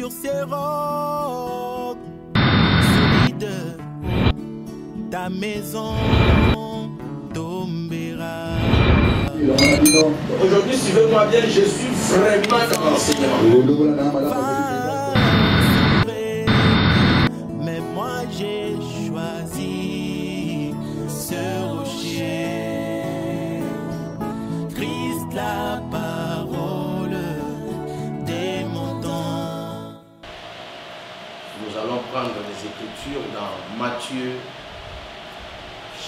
sur ces rocs solides, ta maison tombera. Aujourd'hui, suivez-moi bien, je suis vraiment dans l'enseignement. Mais moi j'ai choisi ce rocher, Christ la parole des montants. Nous allons prendre les Écritures dans Matthieu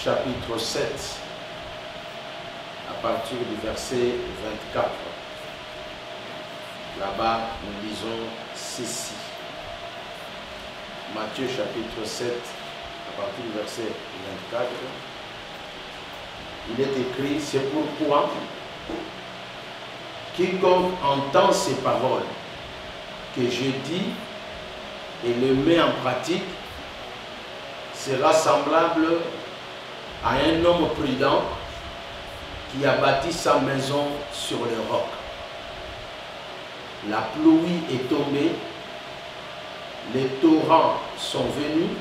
chapitre 7 à partir du verset 24. Là-bas, nous lisons ceci. Matthieu chapitre 7 à partir du verset 24. Il est écrit, c'est pourquoi quiconque entend ces paroles que je dis et les met en pratique sera semblable à un homme prudent qui a bâti sa maison sur le roc. La pluie est tombée, les torrents sont venus,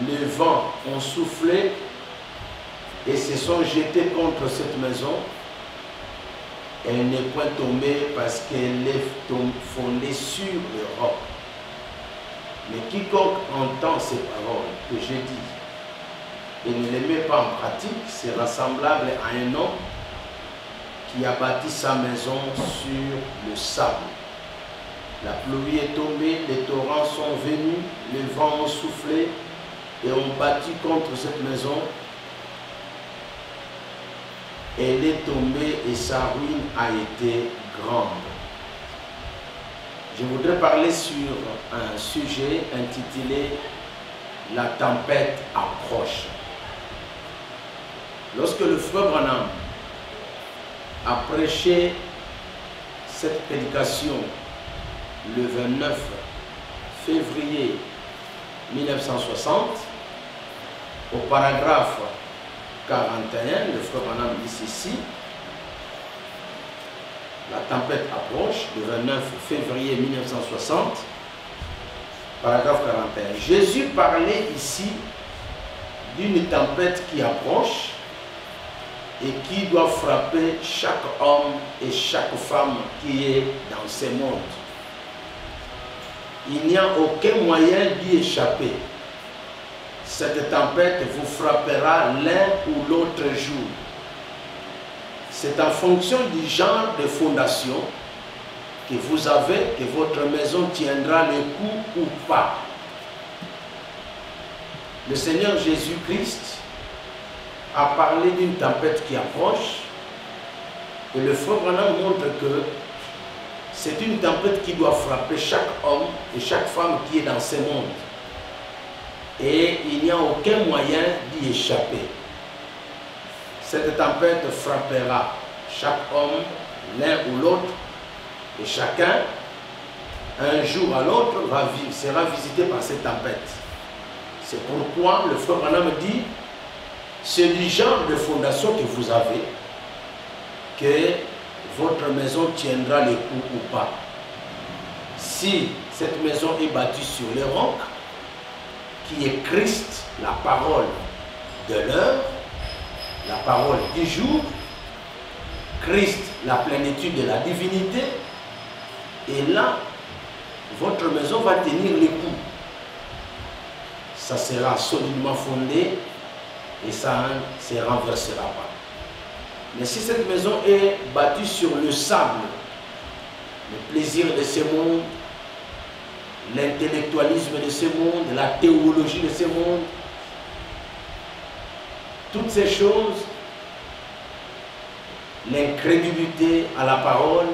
les vents ont soufflé et se sont jetés contre cette maison. Elle n'est point tombée parce qu'elle est fondée sur le roc. Mais quiconque entend ces paroles que j'ai dites et ne les met pas en pratique sera semblable à un homme qui a bâti sa maison sur le sable. La pluie est tombée, les torrents sont venus, les vents ont soufflé et ont battu contre cette maison. Elle est tombée et sa ruine a été grande. Je voudrais parler sur un sujet intitulé « La tempête approche ». Lorsque le frère Branham a prêché cette prédication le 29 février 1960, au paragraphe 41, le frère Branham dit ceci: la tempête approche, le 29 février 1960, paragraphe 41. Jésus parlait ici d'une tempête qui approche et qui doit frapper chaque homme et chaque femme qui est dans ce monde. Il n'y a aucun moyen d'y échapper. Cette tempête vous frappera l'un ou l'autre jour. C'est en fonction du genre de fondation que vous avez que votre maison tiendra le coup ou pas. Le Seigneur Jésus-Christ a parlé d'une tempête qui approche et le frère Branham montre que c'est une tempête qui doit frapper chaque homme et chaque femme qui est dans ce monde. Et il n'y a aucun moyen d'y échapper. Cette tempête frappera chaque homme, l'un ou l'autre, et chacun, un jour à l'autre, sera visité par cette tempête. C'est pourquoi le frère Branham dit, c'est du genre de fondation que vous avez, que votre maison tiendra le coup ou pas. Si cette maison est bâtie sur le roc, qui est Christ, la parole de l'heure, la parole du jour, Christ, la plénitude de la divinité, et là, votre maison va tenir le coup. Ça sera solidement fondé et ça ne se renversera pas. Mais si cette maison est bâtie sur le sable, le plaisir de ce monde, l'intellectualisme de ce monde, la théologie de ce monde, toutes ces choses, l'incrédulité à la parole,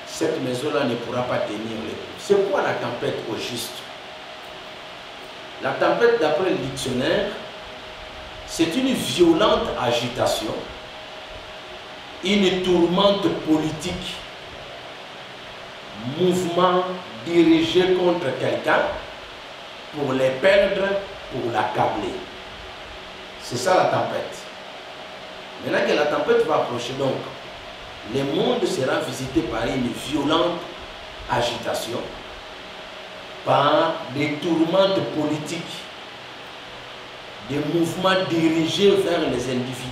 cette maison-là ne pourra pas tenir le coup. C'est quoi la tempête au juste? La tempête, d'après le dictionnaire, c'est une violente agitation, une tourmente politique, mouvement dirigé contre quelqu'un pour les perdre, pour l'accabler. C'est ça la tempête. Maintenant que la tempête va approcher, donc, le monde sera visité par une violente agitation, par des tourmentes politiques, des mouvements dirigés vers les individus.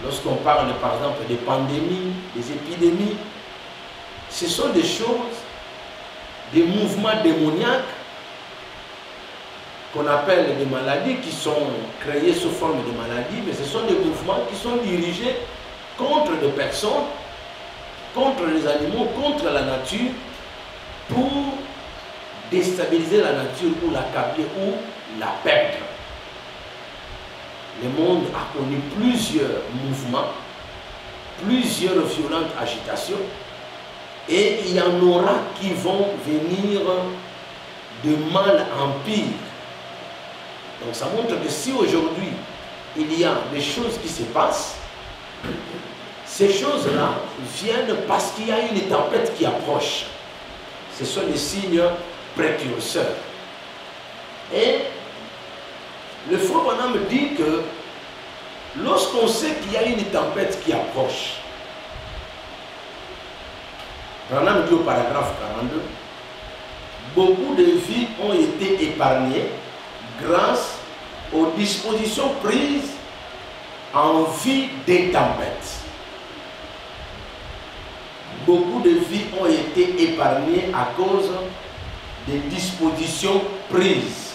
Lorsqu'on parle par exemple des pandémies, des épidémies, ce sont des choses, des mouvements démoniaques qu'on appelle des maladies qui sont créées sous forme de maladies, mais ce sont des mouvements qui sont dirigés contre des personnes, contre les animaux, contre la nature, pour déstabiliser la nature ou l'accabler ou la perdre. Le monde a connu plusieurs mouvements, plusieurs violentes agitations, et il y en aura qui vont venir de mal en pire. Donc ça montre que si aujourd'hui il y a des choses qui se passent, ces choses-là viennent parce qu'il y a une tempête qui approche. Ce sont des signes précurseurs. Et le frère Branham dit que lorsqu'on sait qu'il y a une tempête qui approche, Branham dit au paragraphe 42, beaucoup de vies ont été épargnées grâce aux dispositions prises en vue des tempêtes. Beaucoup de vies ont été épargnées à cause des dispositions prises.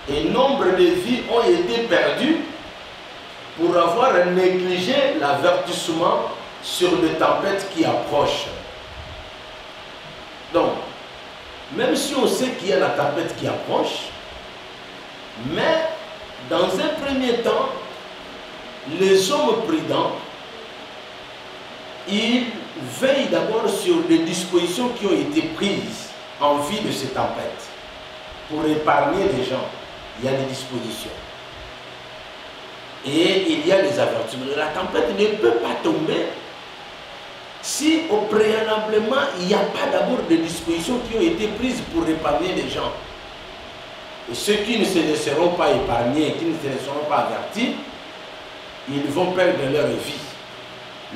Et nombre de vies ont été perdues pour avoir négligé l'avertissement sur les tempêtes qui approchent. Donc, même si on sait qu'il y a la tempête qui approche, mais dans un premier temps, les hommes prudents, ils veillent d'abord sur les dispositions qui ont été prises en vue de ces tempêtes. Pour épargner les gens, il y a des dispositions. Et il y a des avertissements. La tempête ne peut pas tomber si au préalablement il n'y a pas d'abord de dispositions qui ont été prises pour épargner les gens. Et ceux qui ne se laisseront pas épargner, qui ne se laisseront pas avertis, ils vont perdre leur vie.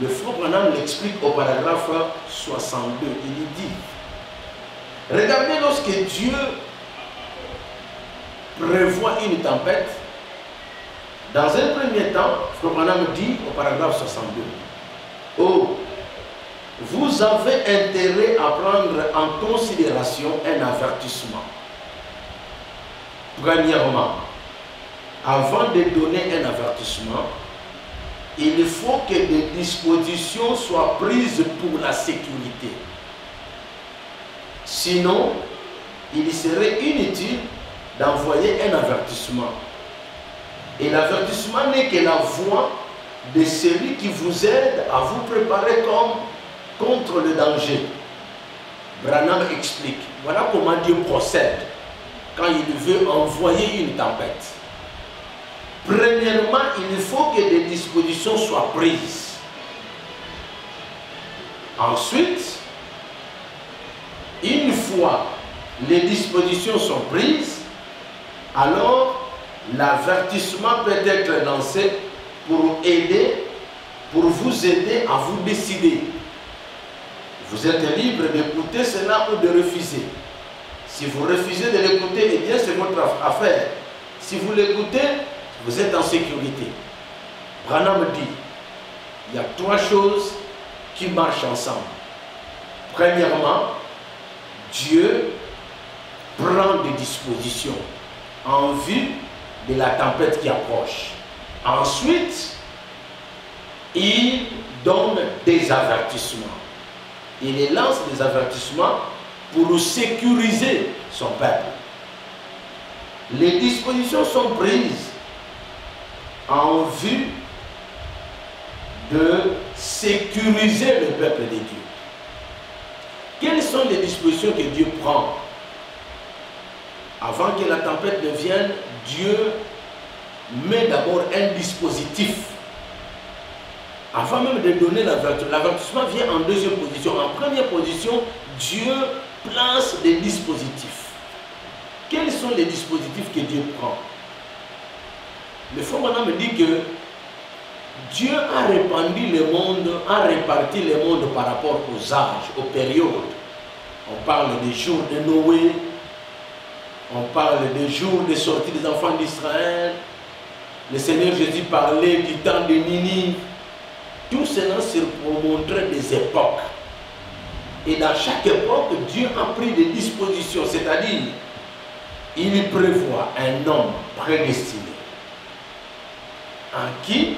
Le frère Branham l'explique au paragraphe 62. Il dit, regardez, lorsque Dieu prévoit une tempête, dans un premier temps, le frère Branham dit au paragraphe 62, oh, vous avez intérêt à prendre en considération un avertissement. Premièrement, avant de donner un avertissement, il faut que des dispositions soient prises pour la sécurité. Sinon, il serait inutile d'envoyer un avertissement. Et l'avertissement n'est que la voie de celui qui vous aide à vous préparer contre le danger. Branham explique. Voilà comment Dieu procède quand il veut envoyer une tempête. Premièrement, il faut que des dispositions soient prises. Ensuite, une fois les dispositions sont prises, alors l'avertissement peut être lancé pour vous aider à vous décider. Vous êtes libre d'écouter cela ou de refuser. Si vous refusez de l'écouter, eh bien c'est votre affaire. Si vous l'écoutez, vous êtes en sécurité. Branham dit, il y a trois choses qui marchent ensemble. Premièrement, Dieu prend des dispositions en vue de la tempête qui approche. Ensuite, il donne des avertissements. Il lance des avertissements pour sécuriser son peuple. Les dispositions sont prises en vue de sécuriser le peuple de Dieu. Quelles sont les dispositions que Dieu prend? Avant que la tempête ne vienne, Dieu met d'abord un dispositif. Avant même de donner l'avertissement, l'avertissement vient en deuxième position. En première position, Dieu place des dispositifs. Quels sont les dispositifs que Dieu prend? Le frère Branham me dit que Dieu a répandu le monde, a réparti le monde par rapport aux âges, aux périodes. On parle des jours de Noé, on parle des jours de sortie des enfants d'Israël. Le Seigneur Jésus parlait du temps de Ninive. Tout cela c'est pour montrer des époques. Et dans chaque époque, Dieu a pris des dispositions, c'est-à-dire, il prévoit un homme prédestiné en qui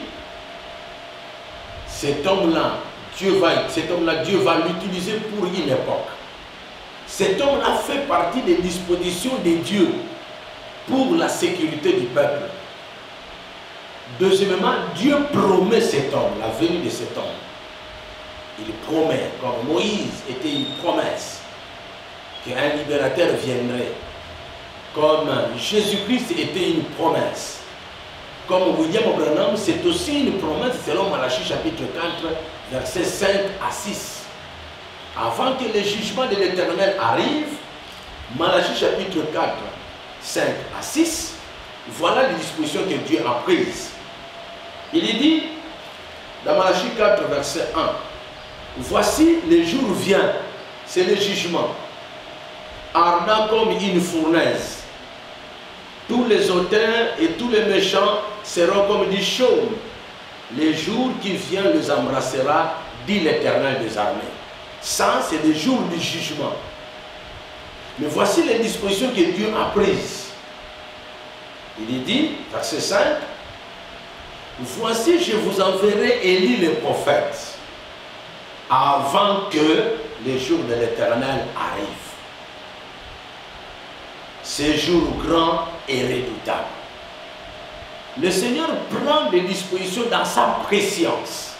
cet homme-là, Dieu va l'utiliser pour une époque. Cet homme-là fait partie des dispositions de Dieu pour la sécurité du peuple. Deuxièmement, Dieu promet cet homme, la venue de cet homme. Il promet, comme Moïse était une promesse, qu'un libérateur viendrait. Comme Jésus-Christ était une promesse. Comme William Branham, c'est aussi une promesse selon Malachie chapitre 4, versets 5 à 6. Avant que le jugement de l'Éternel arrive, Malachie chapitre 4, 5 à 6, voilà les dispositions que Dieu a prises. Il est dit, dans Malachie 4, verset 1, voici le jour vient, c'est le jugement, ardent comme une fournaise. Tous les auteurs et tous les méchants seront comme du chaume. Les jours qui viennent les embrassera, dit l'Éternel des armées. Ça, c'est le jour du jugement. Mais voici les dispositions que Dieu a prises. Il est dit, verset 5, voici, je vous enverrai Élie le prophète, avant que les jours de l'Éternel arrivent. Ces jours grands et redoutables. Le Seigneur prend des dispositions dans sa préscience.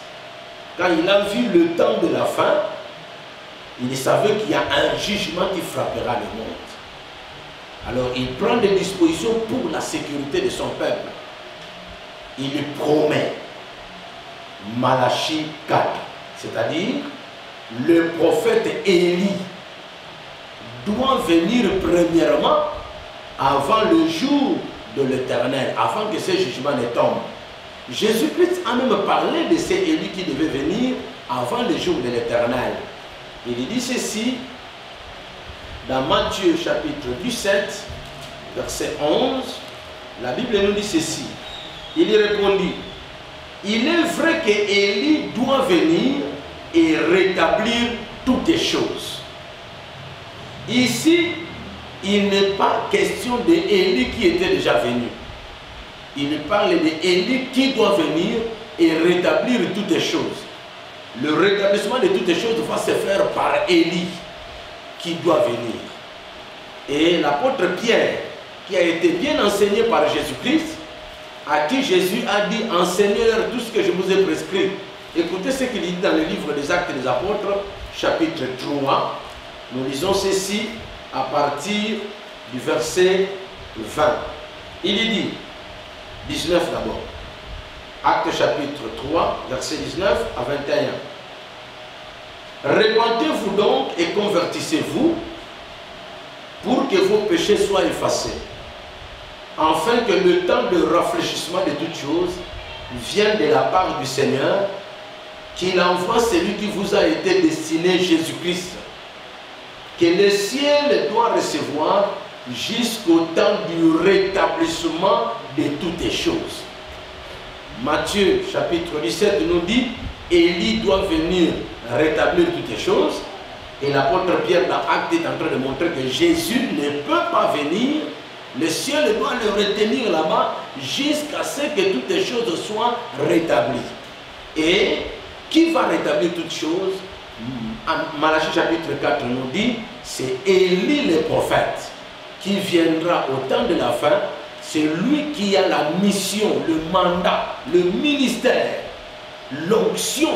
Quand il a vu le temps de la fin, il savait qu'il y a un jugement qui frappera le monde. Alors il prend des dispositions pour la sécurité de son peuple. Il promet Malachie 4, c'est-à-dire le prophète Élie doit venir premièrement avant le jour de l'Éternel, avant que ce jugement ne tombe. Jésus-Christ a même parlé de ces Élie qui devaient venir avant le jour de l'Éternel. Il dit ceci dans Matthieu chapitre 17, verset 11. La Bible nous dit ceci. Il répondit, il est vrai que Élie doit venir et rétablir toutes les choses. Ici, il n'est pas question d'Élie qui était déjà venu. Il parle d'Élie qui doit venir et rétablir toutes les choses. Le rétablissement de toutes les choses va se faire par Élie qui doit venir. Et l'apôtre Pierre, qui a été bien enseigné par Jésus-Christ, à qui Jésus a dit, enseignez-leur tout ce que je vous ai prescrit. Écoutez ce qu'il dit dans le livre des Actes des Apôtres, chapitre 3. Nous lisons ceci à partir du verset 20. Il est dit, 19 d'abord. Actes chapitre 3, verset 19 à 21. Répentez-vous donc et convertissez-vous pour que vos péchés soient effacés, afin que le temps de rafraîchissement de toutes choses vienne de la part du Seigneur, qu'il envoie celui qui vous a été destiné, Jésus-Christ, que le ciel doit recevoir jusqu'au temps du rétablissement de toutes les choses. Matthieu chapitre 17 nous dit, Élie doit venir rétablir toutes les choses. Et l'apôtre Pierre dans Actes est en train de montrer que Jésus ne peut pas venir. Le ciel doit le retenir là-bas jusqu'à ce que toutes les choses soient rétablies. Et qui va rétablir toutes choses? Malachie chapitre 4 nous dit, c'est Élie le prophète qui viendra au temps de la fin. C'est lui qui a la mission, le mandat, le ministère, l'onction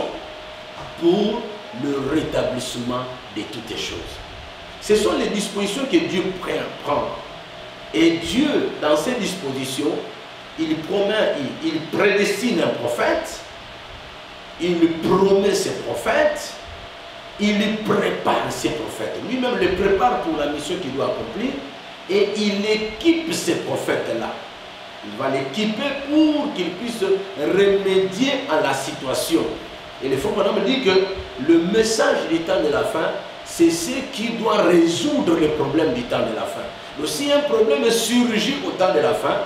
pour le rétablissement de toutes les choses. Ce sont les dispositions que Dieu prend. Et Dieu, dans ces dispositions, il promet, il prédestine un prophète, il promet ses prophètes, il prépare ses prophètes. Lui-même les prépare pour la mission qu'il doit accomplir et il équipe ces prophètes-là. Il va l'équiper pour qu'il puisse remédier à la situation. Et le frère Branham dit que le message du temps de la fin, c'est ce qui doit résoudre le problème du temps de la fin. Donc si un problème surgit au temps de la fin,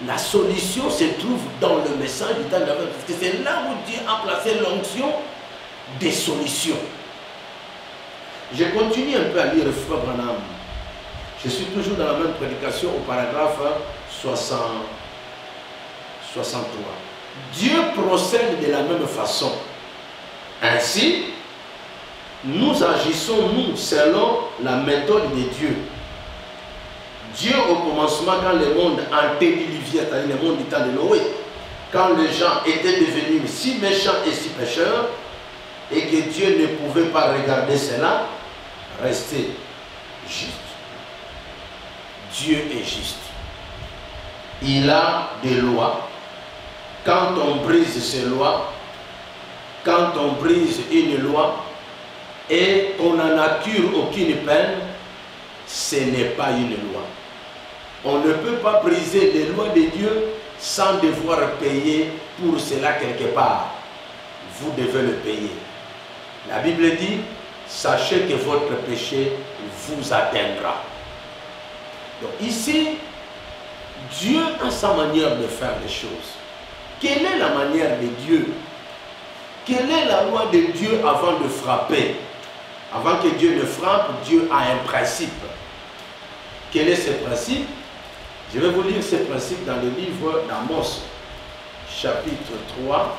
la solution se trouve dans le message du temps de la fin. Parce que c'est là où Dieu a placé l'onction des solutions. Je continue un peu à lire le frère Branham. Je suis toujours dans la même prédication au paragraphe 63. Dieu procède de la même façon. Ainsi, nous agissons, nous, selon la méthode de Dieu. Dieu, au commencement, quand le monde antédiluvial, c'est-à-dire le monde du temps de Noé, quand les gens étaient devenus si méchants et si pécheurs, et que Dieu ne pouvait pas regarder cela, rester juste. Dieu est juste. Il a des lois. Quand on brise ces lois, quand on brise une loi et qu'on n'en accure aucune peine, ce n'est pas une loi. On ne peut pas briser les lois de Dieu sans devoir payer pour cela quelque part. Vous devez le payer. La Bible dit, sachez que votre péché vous atteindra. Donc ici, Dieu a sa manière de faire les choses. Quelle est la manière de Dieu? Quelle est la loi de Dieu avant de frapper? Avant que Dieu ne frappe, Dieu a un principe. Quel est ce principe? Je vais vous lire ce principe dans le livre d'Amos, chapitre 3,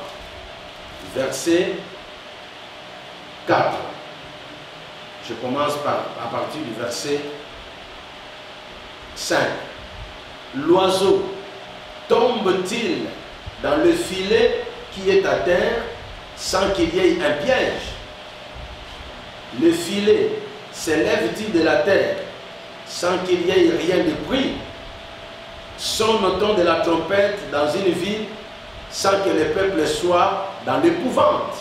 verset 4. Je commence à partir du verset 5. L'oiseau tombe-t-il dans le filet qui est à terre sans qu'il y ait un piège? Le filet s'élève-t-il de la terre sans qu'il y ait rien de pris? Sonne-t-on de la trompette dans une ville sans que le peuple soit dans l'épouvante?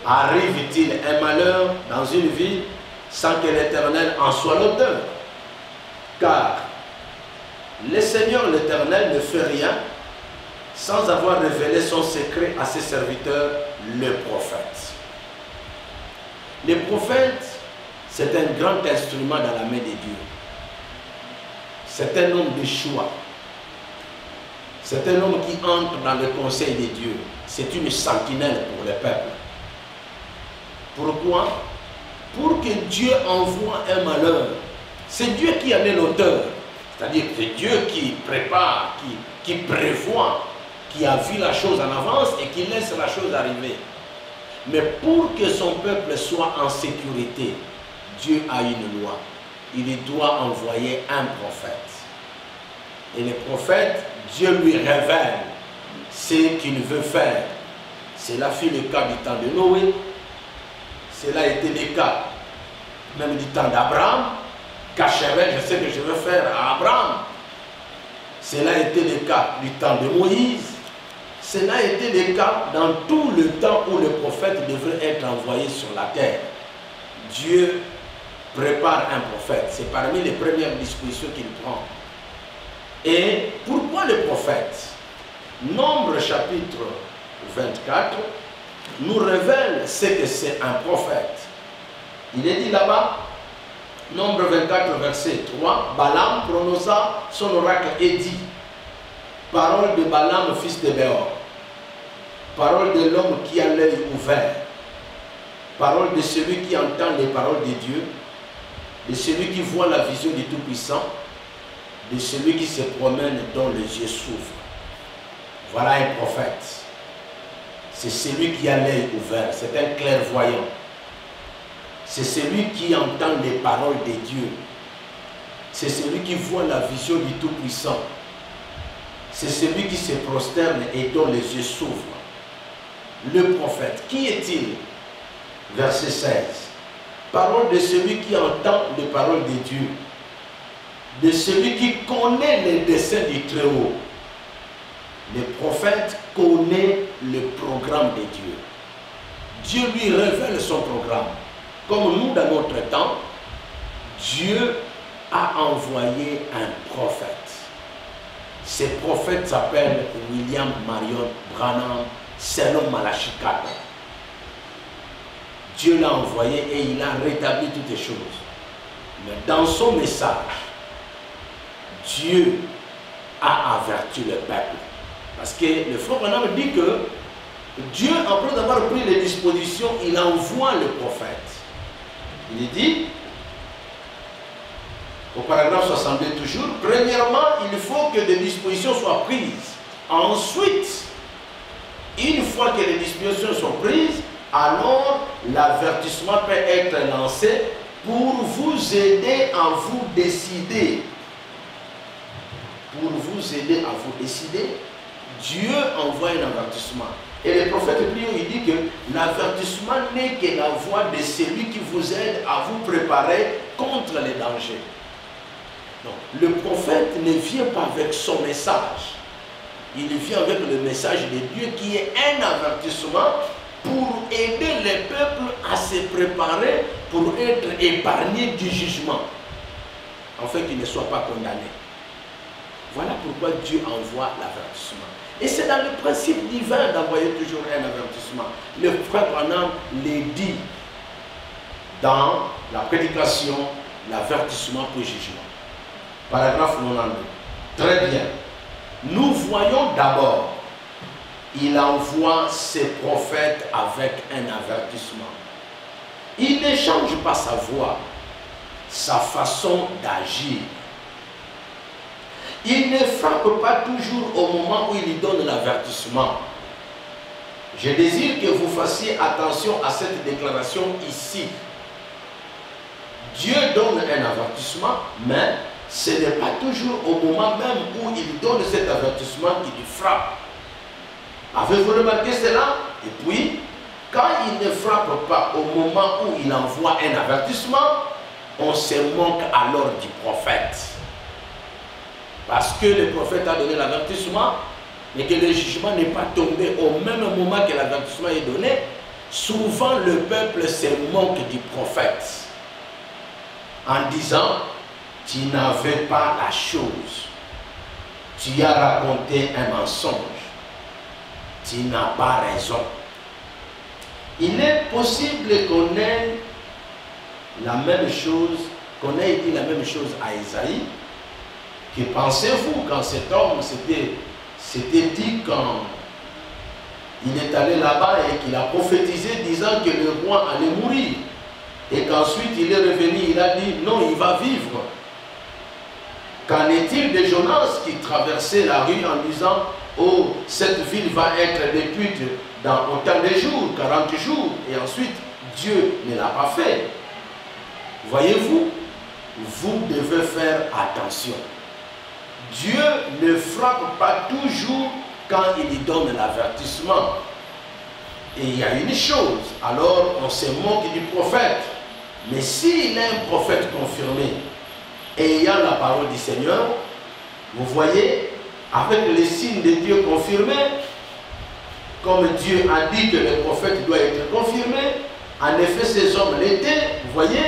Arrive-t-il un malheur dans une ville sans que l'Éternel en soit l'auteur? Car le Seigneur l'Éternel ne fait rien sans avoir révélé son secret à ses serviteurs, le prophète. Le prophète, c'est un grand instrument dans la main de Dieu. C'est un homme de choix. C'est un homme qui entre dans le conseil de Dieu. C'est une sentinelle pour le peuple. Pourquoi? Pour que Dieu envoie un malheur. C'est Dieu qui en est l'auteur. C'est-à-dire que c'est Dieu qui prépare, qui prévoit, qui a vu la chose en avance et qui laisse la chose arriver. Mais pour que son peuple soit en sécurité, Dieu a une loi. Il doit envoyer un prophète. Et le prophète, Dieu lui révèle ce qu'il veut faire. Cela fut le cas du temps de Noé. Cela a été le cas même du temps d'Abraham. Cacherai, je sais que je veux faire à Abraham. Cela a été le cas du temps de Moïse. Cela a été le cas dans tout le temps où le prophète devrait être envoyé sur la terre. Dieu prépare un prophète. C'est parmi les premières dispositions qu'il prend. Et pourquoi le prophète? Nombre chapitre 24 nous révèle ce que c'est un prophète. Il est dit là-bas, Nombre 24, verset 3, Balaam prononça son oracle et dit, parole de Balaam, fils de Béor, parole de l'homme qui a l'œil ouvert, parole de celui qui entend les paroles de Dieu, de celui qui voit la vision du Tout-Puissant, de celui qui se promène dont les yeux s'ouvrent. Voilà un prophète. C'est celui qui a l'œil ouvert, c'est un clairvoyant. C'est celui qui entend les paroles de Dieu. C'est celui qui voit la vision du Tout-Puissant. C'est celui qui se prosterne et dont les yeux s'ouvrent. Le prophète, qui est-il? Verset 16. Parole de celui qui entend les paroles de Dieu. De celui qui connaît les desseins du Très-Haut. Le prophète connaît le programme de Dieu. Dieu lui révèle son programme. Comme nous, dans notre temps, Dieu a envoyé un prophète. Ces prophètes s'appellent William Marion Branham selon Malachi 4. Dieu l'a envoyé et il a rétabli toutes les choses. Mais dans son message, Dieu a averti le peuple. Parce que le frère Branham dit que Dieu, après d'avoir pris les dispositions, il envoie le prophète. Il dit, au paragraphe 62 toujours, premièrement, il faut que des dispositions soient prises. Ensuite, une fois que les dispositions sont prises, alors l'avertissement peut être lancé pour vous aider à vous décider. Pour vous aider à vous décider, Dieu envoie un avertissement. Et le prophète Plion, il dit que l'avertissement n'est que la voix de celui qui vous aide à vous préparer contre les dangers. Donc, le prophète ne vient pas avec son message. Il vient avec le message de Dieu qui est un avertissement pour aider les peuples à se préparer pour être épargnés du jugement, afin qu'ils ne soient pas condamnés. Voilà pourquoi Dieu envoie l'avertissement. Et c'est dans le principe divin d'envoyer toujours un avertissement. Le frère Branham le dit dans la prédication, l'avertissement pour jugement. Paragraphe 92. Très bien. Nous voyons d'abord, il envoie ses prophètes avec un avertissement. Il ne change pas sa voix, sa façon d'agir. Il ne frappe pas toujours au moment où il donne l'avertissement. Je désire que vous fassiez attention à cette déclaration ici. Dieu donne un avertissement, mais ce n'est pas toujours au moment même où il donne cet avertissement qu'il frappe. Avez-vous remarqué cela? Et puis, quand il ne frappe pas au moment où il envoie un avertissement, on se moque alors du prophète. Parce que le prophète a donné l'avertissement, mais que le jugement n'est pas tombé au même moment que l'avertissement est donné, souvent le peuple se moque du prophète en disant, tu n'avais pas la chose, tu as raconté un mensonge, tu n'as pas raison. Il est possible qu'on ait la même chose, qu'on ait dit la même chose à Isaïe. Que pensez-vous quand cet homme s'était dit quand il est allé là-bas et qu'il a prophétisé disant que le roi allait mourir et qu'ensuite il est revenu, il a dit non, il va vivre. Qu'en est-il de Jonas qui traversait la rue en disant oh, cette ville va être détruite dans autant de jours, 40 jours, et ensuite Dieu ne l'a pas fait. Voyez-vous, vous devez faire attention. Dieu ne frappe pas toujours quand il donne l'avertissement. Et il y a une chose, alors on se moque du prophète. Mais s'il est un prophète confirmé, ayant la parole du Seigneur, vous voyez, avec les signes de Dieu confirmés, comme Dieu a dit que le prophète doit être confirmé, en effet ces hommes l'étaient, vous voyez,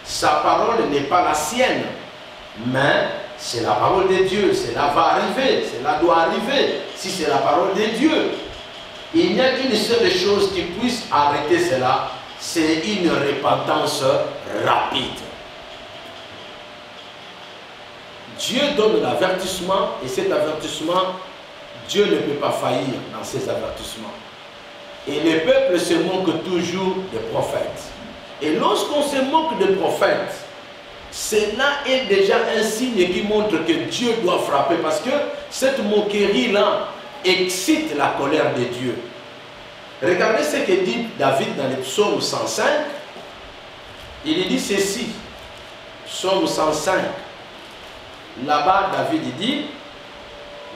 sa parole n'est pas la sienne, mais c'est la parole de Dieu, cela va arriver, cela doit arriver, si c'est la parole de Dieu. Il n'y a qu'une seule chose qui puisse arrêter cela, c'est une repentance rapide. Dieu donne l'avertissement et cet avertissement, Dieu ne peut pas faillir dans ces avertissements. Et le peuple se moque toujours des prophètes. Et lorsqu'on se moque des prophètes, cela est déjà un signe qui montre que Dieu doit frapper parce que cette moquerie-là excite la colère de Dieu. Regardez ce que dit David dans le psaume 105. Il dit ceci, psaume 105. Là-bas, David dit,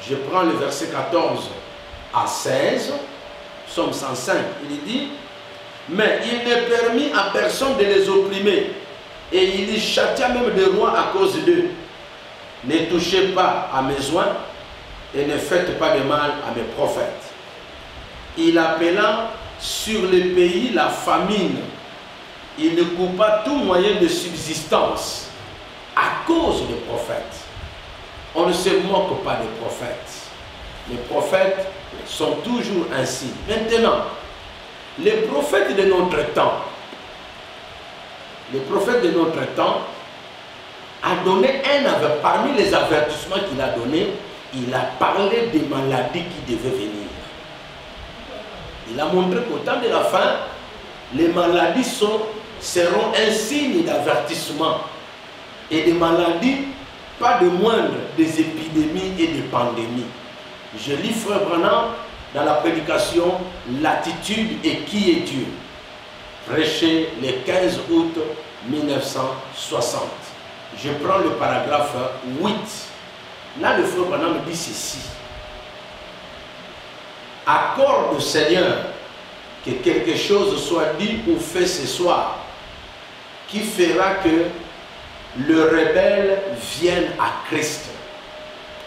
je prends le verset 14 à 16, psaume 105, il dit, mais il ne permit à personne de les opprimer, et il châtia même des rois à cause d'eux. Ne touchez pas à mes oins, et ne faites pas de mal à mes prophètes. Il appela sur le pays la famine, il ne coupa tout moyen de subsistance à cause des prophètes. On ne se moque pas des prophètes. Les prophètes sont toujours ainsi. Maintenant, les prophètes de notre temps, a donné parmi les avertissements qu'il a donnés, il a parlé des maladies qui devaient venir. Il a montré qu'au temps de la fin, les maladies seront un signe d'avertissement. Et des maladies, pas de moindre, des épidémies et des pandémies. Je lis Frère Branham dans la prédication « L'attitude et qui est Dieu ?» prêché le 15 août 1960. Je prends le paragraphe 8. Là, le Frère Branham dit ceci. Accorde au Seigneur que quelque chose soit dit ou fait ce soir qui fera que le rebelle vienne à Christ.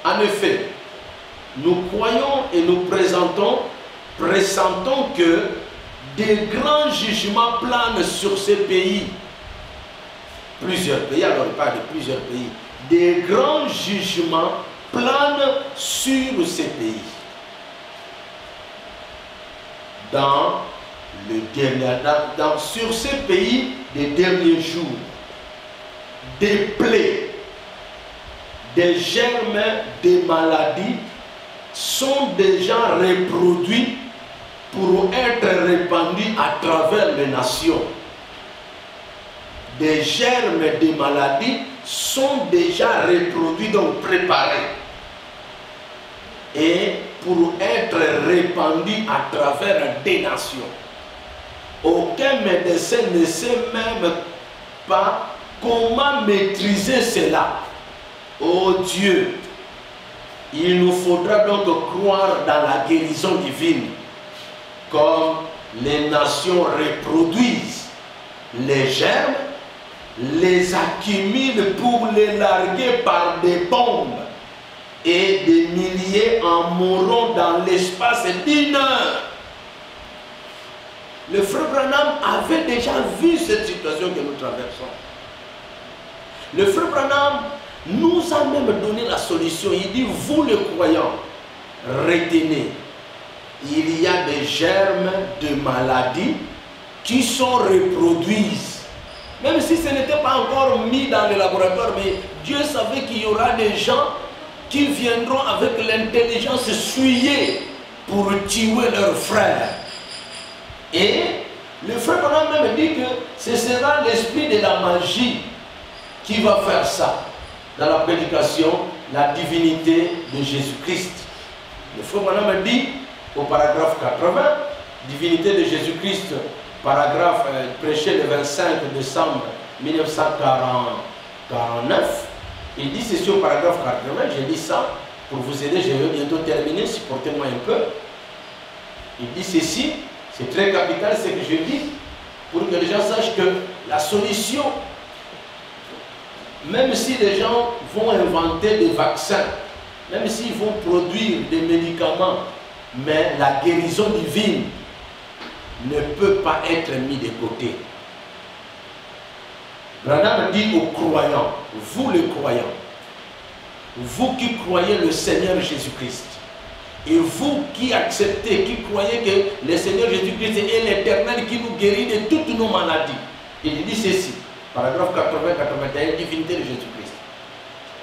En effet, nous croyons et nous pressentons que des grands jugements planent sur ces pays. Plusieurs pays, alors il parle de plusieurs pays. Des grands jugements planent sur ces pays. Sur ces pays des derniers jours, des plaies, des germes, des maladies sont déjà reproduits pour être répandus à travers les nations. Des germes, des maladies sont déjà reproduits, donc préparés. Et pour être répandus à travers des nations. Aucun médecin ne sait même pas comment maîtriser cela. Oh Dieu, il nous faudra donc croire dans la guérison divine. Comme les nations reproduisent les germes, les accumulent pour les larguer par des bombes. Et des milliers en mourront dans l'espace d'1 heure. Le frère Branham avait déjà vu cette situation que nous traversons. Le frère Branham nous a même donné la solution. Il dit, vous les croyants, retenez, il y a des germes de maladies qui sont reproduits. Même si ce n'était pas encore mis dans le laboratoire, mais Dieu savait qu'il y aura des gens qui viendront avec l'intelligence souillée pour tuer leurs frères. Et le frère Branham même dit que ce sera l'esprit de la magie qui va faire ça. Dans la prédication, la divinité de Jésus-Christ. Le frère Branham dit au paragraphe 80, divinité de Jésus-Christ, paragraphe prêché le 25 décembre 1949. Il dit ceci au paragraphe 80, j'ai dit ça pour vous aider, je vais bientôt terminer, supportez-moi un peu. Il dit ceci, c'est très capital ce que je dis, pour que les gens sachent que la solution, même si les gens vont inventer des vaccins, même s'ils vont produire des médicaments, mais la guérison divine ne peut pas être mise de côté. Branham dit aux croyants, vous les croyants, vous qui croyez le Seigneur Jésus-Christ, et vous qui acceptez, qui croyez que le Seigneur Jésus-Christ est l'Éternel qui nous guérit de toutes nos maladies. Il dit ceci, paragraphe 80-81, divinité de Jésus-Christ.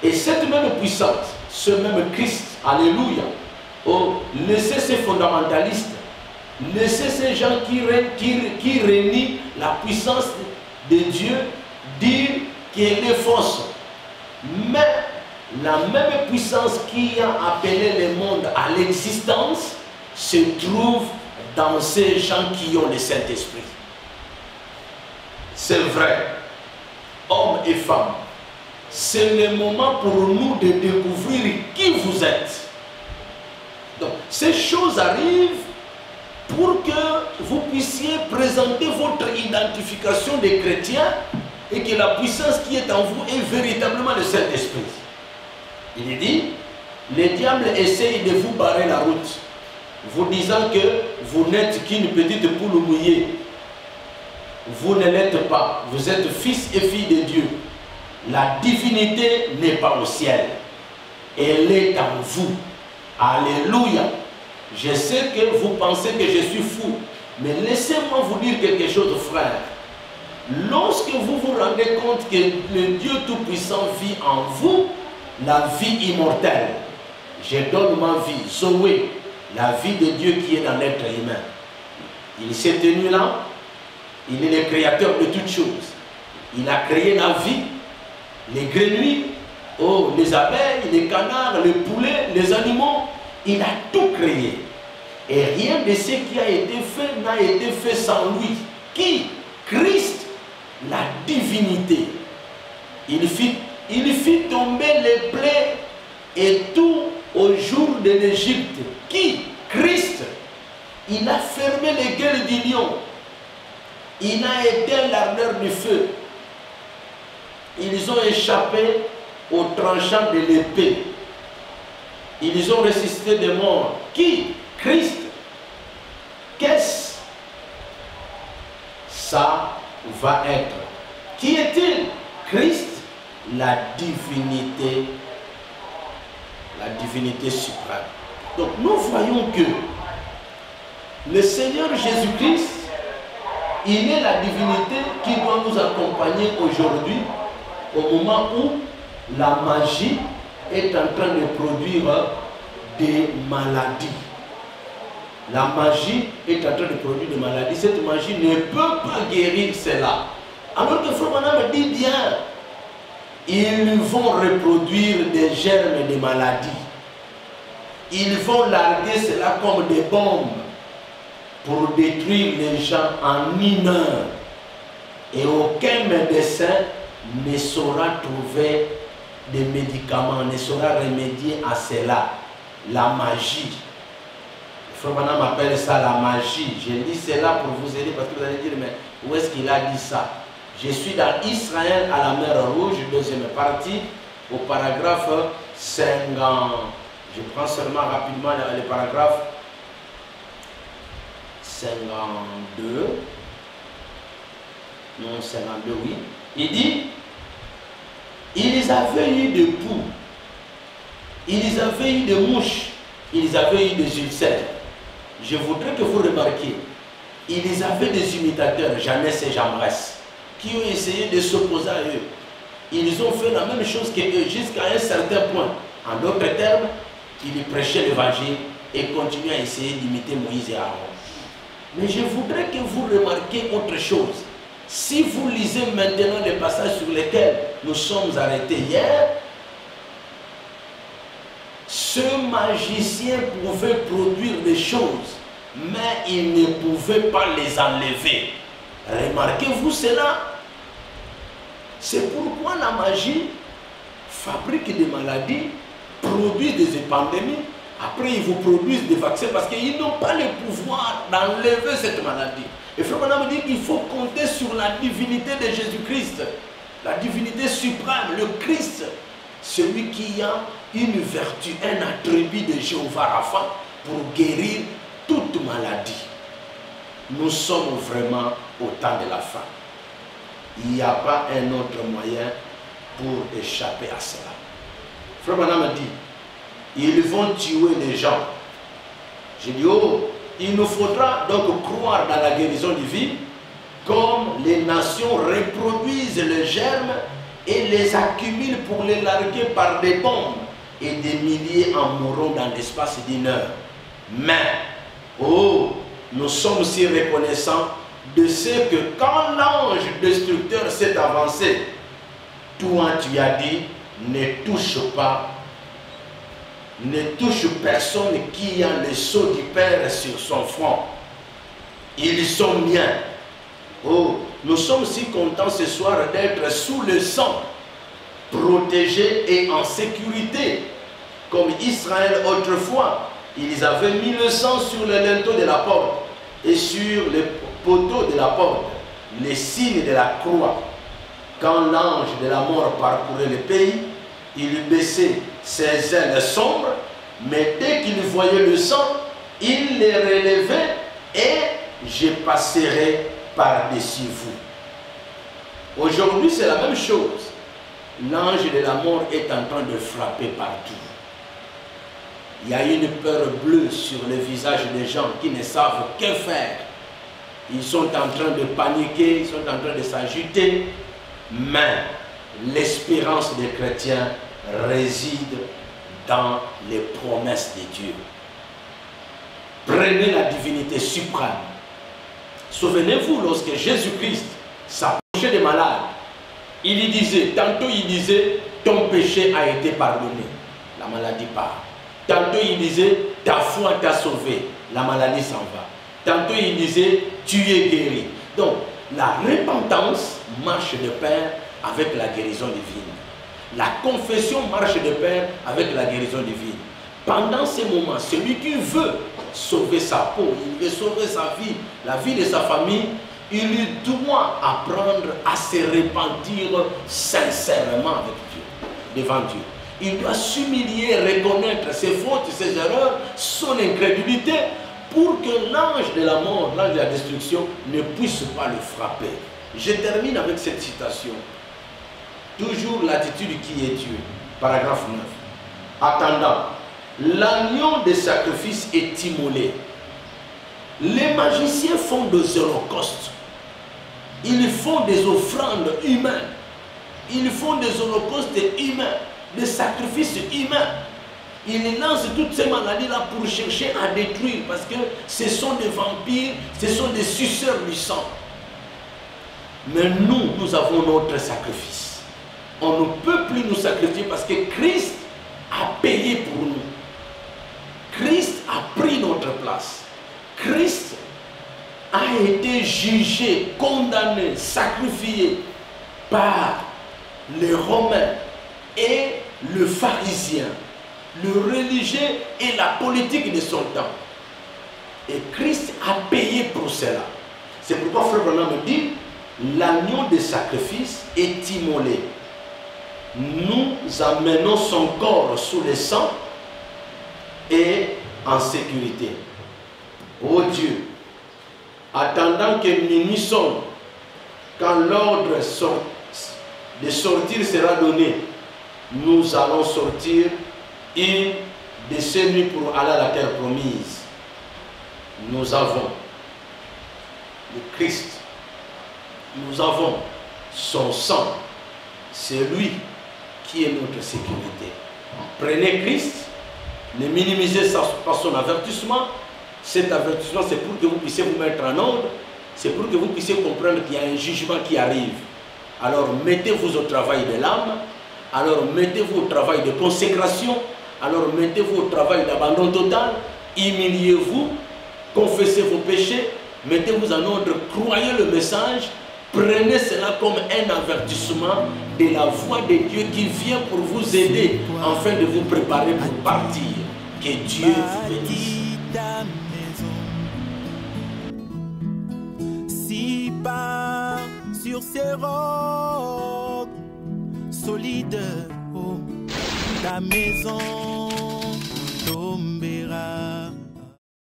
Et cette même puissance, ce même Christ, alléluia, oh, laissez ces fondamentalistes, laissez ces gens qui renient la puissance de Dieu dire qu'elle est fausse. Mais la même puissance qui a appelé le monde à l'existence se trouve dans ces gens qui ont le Saint-Esprit. C'est vrai, hommes et femmes, c'est le moment pour nous de découvrir qui vous êtes. Donc, ces choses arrivent pour que vous puissiez présenter votre identification de chrétien et que la puissance qui est en vous est véritablement le Saint-Esprit. Il dit, le diable essaye de vous barrer la route, vous disant que vous n'êtes qu'une petite poule mouillée. Vous ne l'êtes pas, vous êtes fils et filles de Dieu. La divinité n'est pas au ciel. Elle est en vous. Alléluia. Je sais que vous pensez que je suis fou, mais laissez-moi vous dire quelque chose, frère. Lorsque vous vous rendez compte que le Dieu Tout-Puissant vit en vous, la vie immortelle, je donne ma vie, Zoé, la vie de Dieu qui est dans l'être humain. Il s'est tenu là, il est le créateur de toutes choses. Il a créé la vie, les grenouilles, oh, les abeilles, les canards, les poulets, les animaux. Il a tout créé. Et rien de ce qui a été fait n'a été fait sans lui. Qui? Christ, la divinité. Il fit tomber les plaies et tout au jour de l'Égypte. Qui? Christ. Il a fermé les gueules du lion. Il a éteint l'ardeur du feu. Ils ont échappé au tranchant de l'épée. Ils ont ressuscité des morts. Qui? Christ. Qu'est-ce? Ça va être. Qui est-il? Christ, la divinité suprême. Donc nous voyons que le Seigneur Jésus-Christ, il est la divinité qui doit nous accompagner aujourd'hui au moment où la magie est en train de produire des maladies. La magie est en train de produire des maladies. Cette magie ne peut pas guérir cela. Alors que Frère Branham me dit bien, ils vont reproduire des germes de maladies. Ils vont larguer cela comme des bombes pour détruire les gens en une heure. Et aucun médecin ne saura trouver des médicaments, ne saura remédier à cela. La magie. Frère Branham appelle ça la magie. Je dis cela pour vous aider parce que vous allez dire, mais où est-ce qu'il a dit ça? Je suis dans Israël à la mer Rouge, deuxième partie, au paragraphe 50. Je prends seulement rapidement le paragraphe 52. Non, 52, oui. Il dit, ils avaient eu des poux, ils avaient eu des mouches, ils avaient eu des ulcères. Je voudrais que vous remarquiez, ils avaient des imitateurs, Jeannès et Jambres, qui ont essayé de s'opposer à eux. Ils ont fait la même chose qu'eux jusqu'à un certain point. En d'autres termes, ils prêchaient l'évangile et continuaient à essayer d'imiter Moïse et Aaron. Mais je voudrais que vous remarquiez autre chose. Si vous lisez maintenant les passages sur lesquels nous sommes arrêtés hier, ce magicien pouvait produire des choses, mais il ne pouvait pas les enlever. Remarquez-vous cela? C'est pourquoi la magie fabrique des maladies, produit des pandémies, après ils vous produisent des vaccins parce qu'ils n'ont pas le pouvoir d'enlever cette maladie. Et Frère Branham dit qu'il faut compter sur la divinité de Jésus-Christ, la divinité suprême, le Christ, celui qui a une vertu, un attribut de Jéhovah Rapha pour guérir toute maladie. Nous sommes vraiment au temps de la fin. Il n'y a pas un autre moyen pour échapper à cela. Frère Branham dit, ils vont tuer les gens. J'ai dit, oh, il nous faudra donc croire dans la guérison divine, comme les nations reproduisent les germes et les accumulent pour les larguer par des bombes, et des milliers en mourront dans l'espace d'une heure. Mais, oh, nous sommes si reconnaissants de ce que quand l'ange destructeur s'est avancé, toi tu as dit, ne touche pas, ne touche personne qui a le sceau du Père sur son front. Ils sont miens. Oh, nous sommes si contents ce soir d'être sous le sang, protégés et en sécurité, comme Israël autrefois. Ils avaient mis le sang sur le linteau de la porte et sur les poteaux de la porte, les signes de la croix. Quand l'ange de la mort parcourait le pays, il baissait ses ailes sombres, mais dès qu'il voyait le sang, il les relevait et je passerai par-dessus vous. Aujourd'hui, c'est la même chose. L'ange de la mort est en train de frapper partout. Il y a une peur bleue sur le visage des gens qui ne savent que faire. Ils sont en train de paniquer, ils sont en train de s'agiter, mais l'espérance des chrétiens réside dans les promesses de Dieu. Prenez la divinité suprême. Souvenez-vous, lorsque Jésus-Christ s'approchait des malades, il y disait, tantôt il disait, ton péché a été pardonné, la maladie part. Tantôt il disait, ta foi t'a sauvé, la maladie s'en va. Tantôt il disait, tu es guéri. Donc, la repentance marche de pair avec la guérison divine. La confession marche de pair avec la guérison divine. Pendant ces moments, celui qui veut sauver sa peau, il veut sauver sa vie, la vie de sa famille, il doit apprendre à se repentir sincèrement avec Dieu, devant Dieu. Il doit s'humilier, reconnaître ses fautes, ses erreurs, son incrédulité, pour que l'ange de la mort, l'ange de la destruction, ne puisse pas le frapper. Je termine avec cette citation. Toujours l'attitude qui est Dieu. Paragraphe 9. Attendant, l'agneau de sacrifice est immolé. Les magiciens font des holocaustes. Ils font des offrandes humaines. Ils font des holocaustes humains, des sacrifices humains. Ils lancent toutes ces maladies-là pour chercher à détruire, parce que ce sont des vampires, ce sont des suceurs du sang. Mais nous avons notre sacrifice. On ne peut plus nous sacrifier parce que Christ a payé pour nous. Christ a pris notre place. Christ a été jugé, condamné, sacrifié par les Romains et le pharisien, le religieux et la politique de son temps. Et Christ a payé pour cela. C'est pourquoi Frère Branham me dit, l'agneau de sacrifice est immolé. Nous amenons son corps sous le sang et en sécurité. Oh Dieu, attendant que minuit sonne, quand l'ordre de sortir sera donné, nous allons sortir une de ces nuits pour aller à la terre promise. Nous avons le Christ, nous avons son sang, c'est lui qui est notre sécurité. Prenez Christ, ne minimisez pas son avertissement. Cet avertissement, c'est pour que vous puissiez vous mettre en ordre, c'est pour que vous puissiez comprendre qu'il y a un jugement qui arrive. Alors mettez-vous au travail de l'âme, alors mettez-vous au travail de consécration, alors mettez-vous au travail d'abandon total, humiliez-vous, confessez vos péchés, mettez-vous en ordre, croyez le message, prenez cela comme un avertissement de la voix de Dieu qui vient pour vous aider afin de vous préparer pour partir. Que Dieu vous bénisse. Si bas sur ces rocs solides, oh, ta maison tombera.